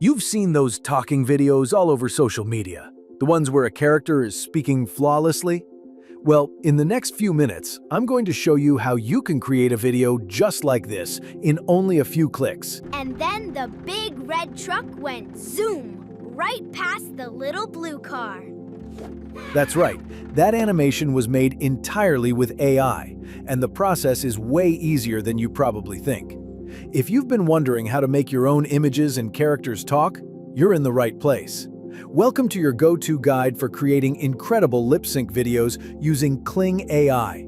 You've seen those talking videos all over social media, the ones where a character is speaking flawlessly? Well, in the next few minutes, I'm going to show you how you can create a video just like this in only a few clicks. And then the big red truck went zoom right past the little blue car. That's right, that animation was made entirely with AI, and the process is way easier than you probably think. If you've been wondering how to make your own images and characters talk, you're in the right place. Welcome to your go-to guide for creating incredible lip-sync videos using Kling AI.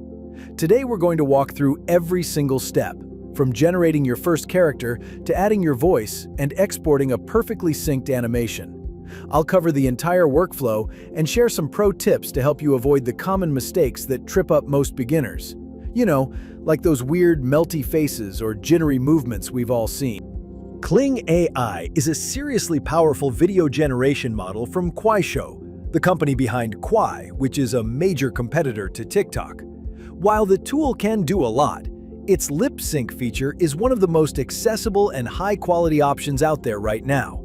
Today we're going to walk through every single step, from generating your first character to adding your voice and exporting a perfectly synced animation. I'll cover the entire workflow and share some pro tips to help you avoid the common mistakes that trip up most beginners. You know, like those weird melty faces or jittery movements we've all seen. Kling AI is a seriously powerful video generation model from Kuaishou, the company behind Kwai, which is a major competitor to TikTok. While the tool can do a lot, its lip sync feature is one of the most accessible and high-quality options out there right now.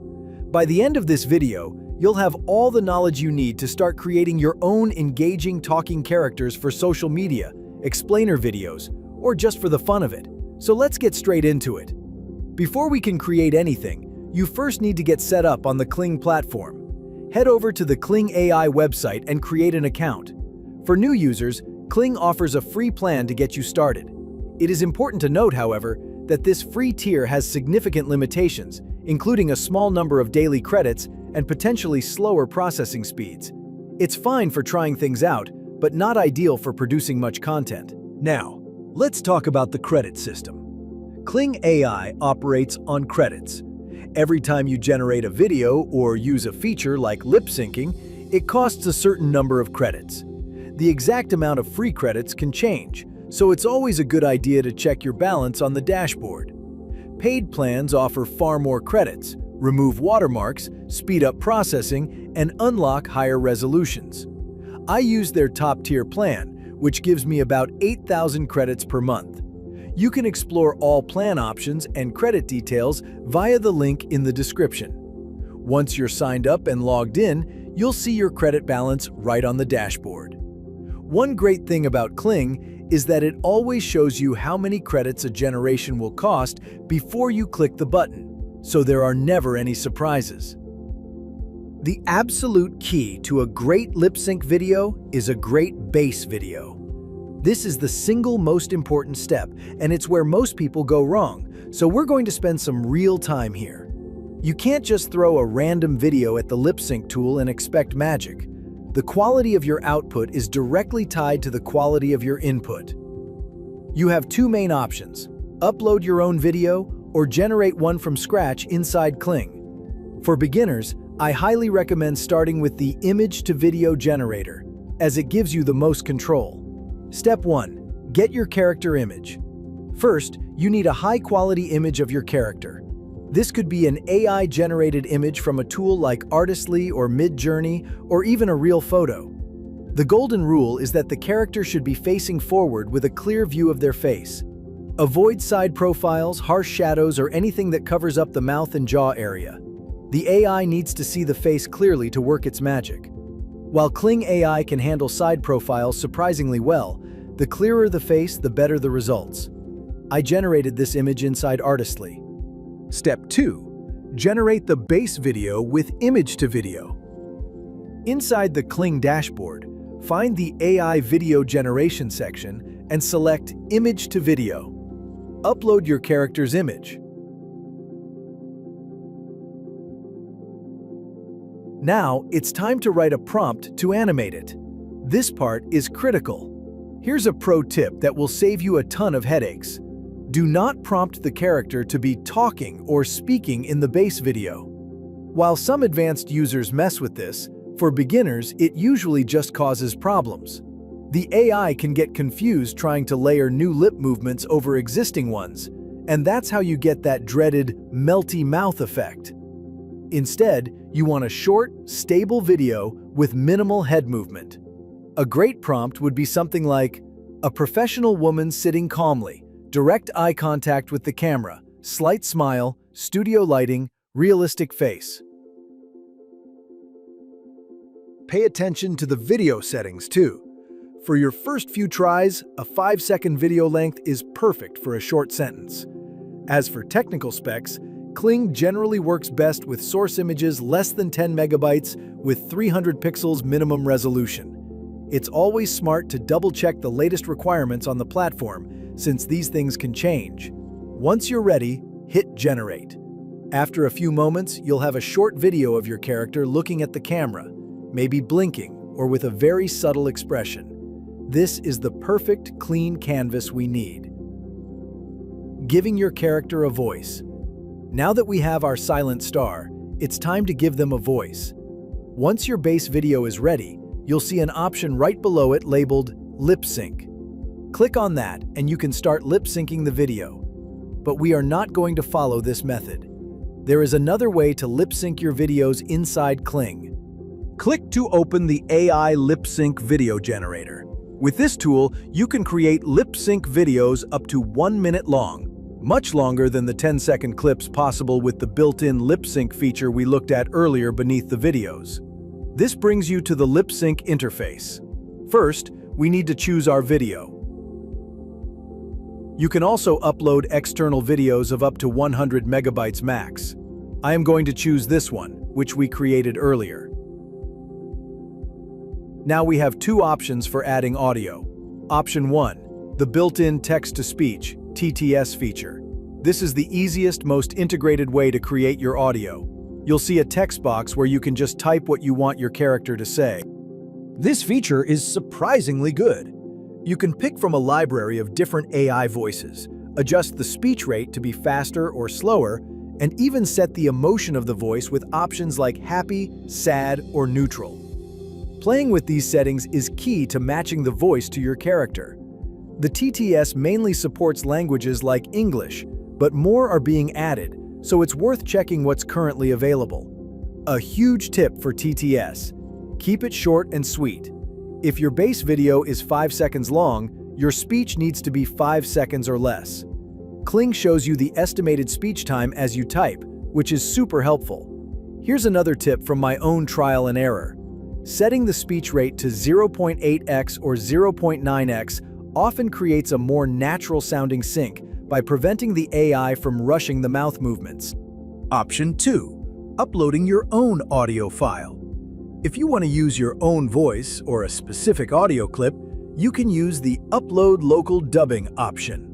By the end of this video, you'll have all the knowledge you need to start creating your own engaging talking characters for social media, explainer videos, or just for the fun of it. So let's get straight into it. Before we can create anything, you first need to get set up on the Kling platform. Head over to the Kling AI website and create an account. For new users, Kling offers a free plan to get you started. It is important to note, however, that this free tier has significant limitations, including a small number of daily credits and potentially slower processing speeds. It's fine for trying things out, but not ideal for producing much content. Now, let's talk about the credit system. Kling AI operates on credits. Every time you generate a video or use a feature like lip syncing, it costs a certain number of credits. The exact amount of free credits can change, so it's always a good idea to check your balance on the dashboard. Paid plans offer far more credits, remove watermarks, speed up processing, and unlock higher resolutions. I use their top-tier plan, which gives me about 8,000 credits per month. You can explore all plan options and credit details via the link in the description. Once you're signed up and logged in, you'll see your credit balance right on the dashboard. One great thing about Kling is that it always shows you how many credits a generation will cost before you click the button, so there are never any surprises. The absolute key to a great lip sync video is a great base video. This is the single most important step, and it's where most people go wrong, so we're going to spend some real time here. You can't just throw a random video at the lip sync tool and expect magic. The quality of your output is directly tied to the quality of your input. You have two main options: upload your own video or generate one from scratch inside Kling. For beginners, I highly recommend starting with the image-to-video generator, as it gives you the most control. Step 1. Get your character image. First, you need a high-quality image of your character. This could be an AI-generated image from a tool like Artistly or Midjourney, or even a real photo. The golden rule is that the character should be facing forward with a clear view of their face. Avoid side profiles, harsh shadows, or anything that covers up the mouth and jaw area. The AI needs to see the face clearly to work its magic. While Kling AI can handle side profiles surprisingly well, the clearer the face, the better the results. I generated this image inside Artistly. Step 2. Generate the base video with image-to-video. Inside the Kling dashboard, find the AI video generation section and select Image-to-Video. Upload your character's image. Now, it's time to write a prompt to animate it. This part is critical. Here's a pro tip that will save you a ton of headaches. Do not prompt the character to be talking or speaking in the base video. While some advanced users mess with this, for beginners, it usually just causes problems. The AI can get confused trying to layer new lip movements over existing ones, and that's how you get that dreaded melty mouth effect. Instead, you want a short, stable video with minimal head movement. A great prompt would be something like, a professional woman sitting calmly, direct eye contact with the camera, slight smile, studio lighting, Realistic face. Pay attention to the video settings too. For your first few tries, a 5-second video length is perfect for a short sentence. As for technical specs, Kling generally works best with source images less than 10 megabytes with 300 pixels minimum resolution. It's always smart to double-check the latest requirements on the platform, since these things can change. Once you're ready, hit Generate. After a few moments, you'll have a short video of your character looking at the camera, maybe blinking or with a very subtle expression. This is the perfect, clean canvas we need. Giving your character a voice. Now that we have our silent star, it's time to give them a voice. Once your base video is ready, you'll see an option right below it labeled Lip Sync. Click on that and you can start lip syncing the video. But we are not going to follow this method. There is another way to lip sync your videos inside Kling. Click to open the AI Lip Sync Video Generator. With this tool, you can create lip sync videos up to 1 minute long, much longer than the 10-second clips possible with the built-in lip sync feature we looked at earlier beneath the videos. This brings you to the lip sync interface. First, we need to choose our video. You can also upload external videos of up to 100 megabytes max. I am going to choose this one, which we created earlier. Now we have two options for adding audio. Option 1, the built-in text-to-speech, TTS feature. This is the easiest, most integrated way to create your audio. You'll see a text box where you can just type what you want your character to say. This feature is surprisingly good. You can pick from a library of different AI voices, adjust the speech rate to be faster or slower, and even set the emotion of the voice with options like happy, sad, or neutral. Playing with these settings is key to matching the voice to your character. The TTS mainly supports languages like English, but more are being added, so it's worth checking what's currently available. A huge tip for TTS: keep it short and sweet. If your base video is 5 seconds long, your speech needs to be 5 seconds or less. Kling shows you the estimated speech time as you type, which is super helpful. Here's another tip from my own trial and error. Setting the speech rate to 0.8x or 0.9x often creates a more natural-sounding sync by preventing the AI from rushing the mouth movements. Option 2. Uploading your own audio file. If you want to use your own voice or a specific audio clip, you can use the Upload Local Dubbing option.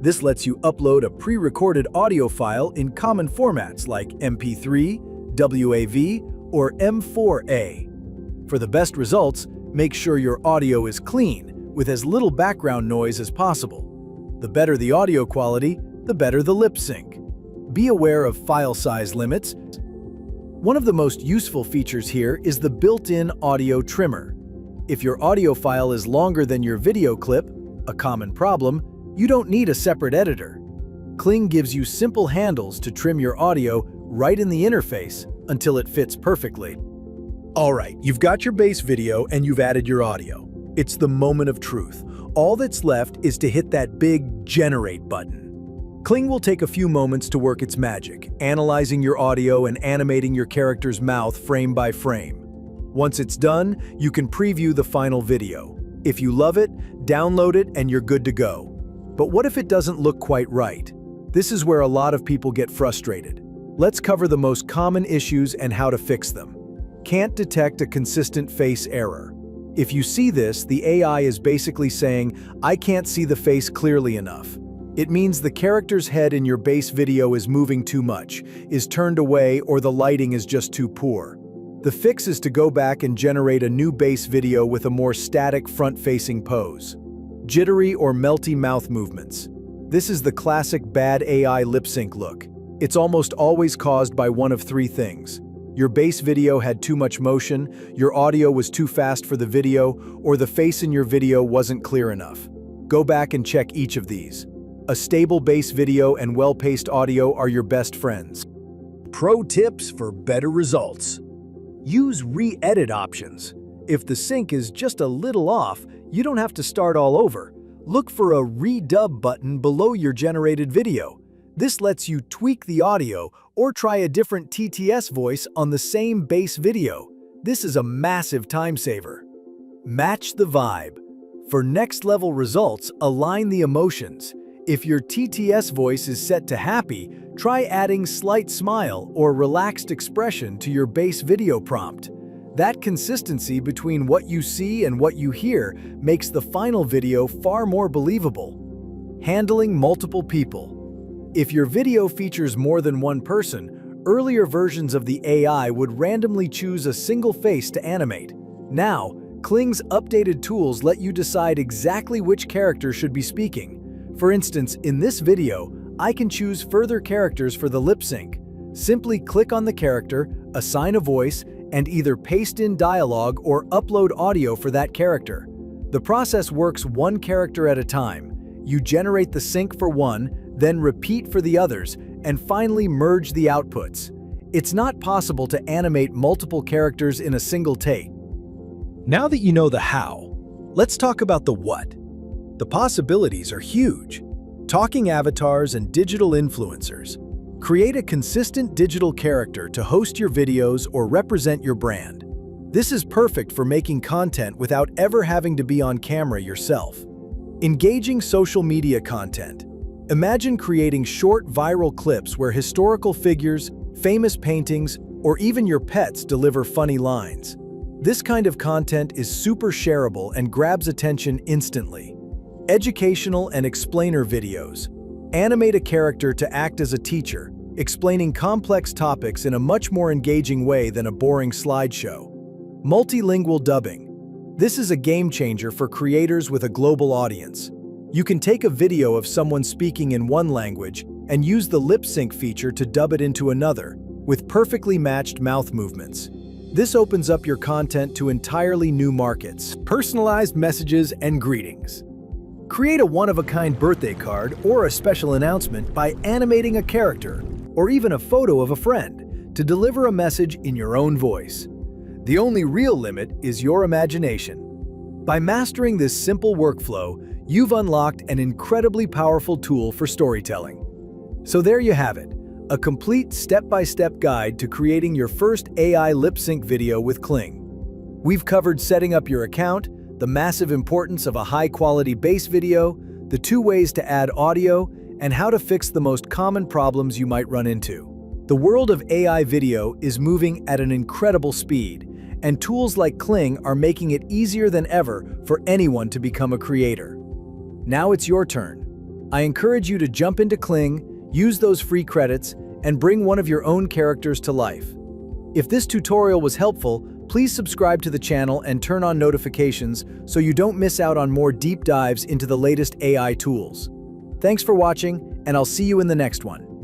This lets you upload a pre-recorded audio file in common formats like MP3, WAV, or M4A. For the best results, make sure your audio is clean, with as little background noise as possible. The better the audio quality, the better the lip sync. Be aware of file size limits. One of the most useful features here is the built-in audio trimmer. If your audio file is longer than your video clip, a common problem, you don't need a separate editor. Kling gives you simple handles to trim your audio right in the interface until it fits perfectly. Alright, you've got your base video and you've added your audio. It's the moment of truth. All that's left is to hit that big Generate button. Kling will take a few moments to work its magic, analyzing your audio and animating your character's mouth frame by frame. Once it's done, you can preview the final video. If you love it, download it and you're good to go. But what if it doesn't look quite right? This is where a lot of people get frustrated. Let's cover the most common issues and how to fix them. Can't detect a consistent face error. If you see this, the AI is basically saying, I can't see the face clearly enough. It means the character's head in your base video is moving too much, is turned away, or the lighting is just too poor. The fix is to go back and generate a new base video with a more static front-facing pose. Jittery or melty mouth movements. This is the classic bad AI lip sync look. It's almost always caused by one of three things. Your base video had too much motion, your audio was too fast for the video, or the face in your video wasn't clear enough. Go back and check each of these. A stable base video and well-paced audio are your best friends. Pro tips for better results. Use re-edit options. If the sync is just a little off, you don't have to start all over. Look for a redub button below your generated video. This lets you tweak the audio or try a different TTS voice on the same base video. This is a massive time saver. Match the vibe. For next-level results, align the emotions. If your TTS voice is set to happy, try adding slight smile or relaxed expression to your base video prompt. That consistency between what you see and what you hear makes the final video far more believable. Handling multiple people. If your video features more than one person, earlier versions of the AI would randomly choose a single face to animate. Now, Kling's updated tools let you decide exactly which character should be speaking. For instance, in this video, I can choose further characters for the lip sync. Simply click on the character, assign a voice, and either paste in dialogue or upload audio for that character. The process works one character at a time. You generate the sync for one, then repeat for the others, and finally merge the outputs. It's not possible to animate multiple characters in a single take. Now that you know the how, let's talk about the what. The possibilities are huge. Talking avatars and digital influencers. Create a consistent digital character to host your videos or represent your brand. This is perfect for making content without ever having to be on camera yourself. Engaging social media content. Imagine creating short viral clips where historical figures, famous paintings, or even your pets deliver funny lines. This kind of content is super shareable and grabs attention instantly. Educational and explainer videos. Animate a character to act as a teacher, explaining complex topics in a much more engaging way than a boring slideshow. Multilingual dubbing. This is a game changer for creators with a global audience. You can take a video of someone speaking in one language and use the lip sync feature to dub it into another, with perfectly matched mouth movements. This opens up your content to entirely new markets, personalized messages, and greetings. Create a one-of-a-kind birthday card or a special announcement by animating a character or even a photo of a friend to deliver a message in your own voice. The only real limit is your imagination. By mastering this simple workflow, you've unlocked an incredibly powerful tool for storytelling. So there you have it, a complete step-by-step guide to creating your first AI lip sync video with Kling. We've covered setting up your account, the massive importance of a high-quality base video, the 2 ways to add audio, and how to fix the most common problems you might run into. The world of AI video is moving at an incredible speed, and tools like Kling are making it easier than ever for anyone to become a creator. Now it's your turn. I encourage you to jump into Kling, use those free credits, and bring one of your own characters to life. If this tutorial was helpful, please subscribe to the channel and turn on notifications so you don't miss out on more deep dives into the latest AI tools. Thanks for watching, and I'll see you in the next one.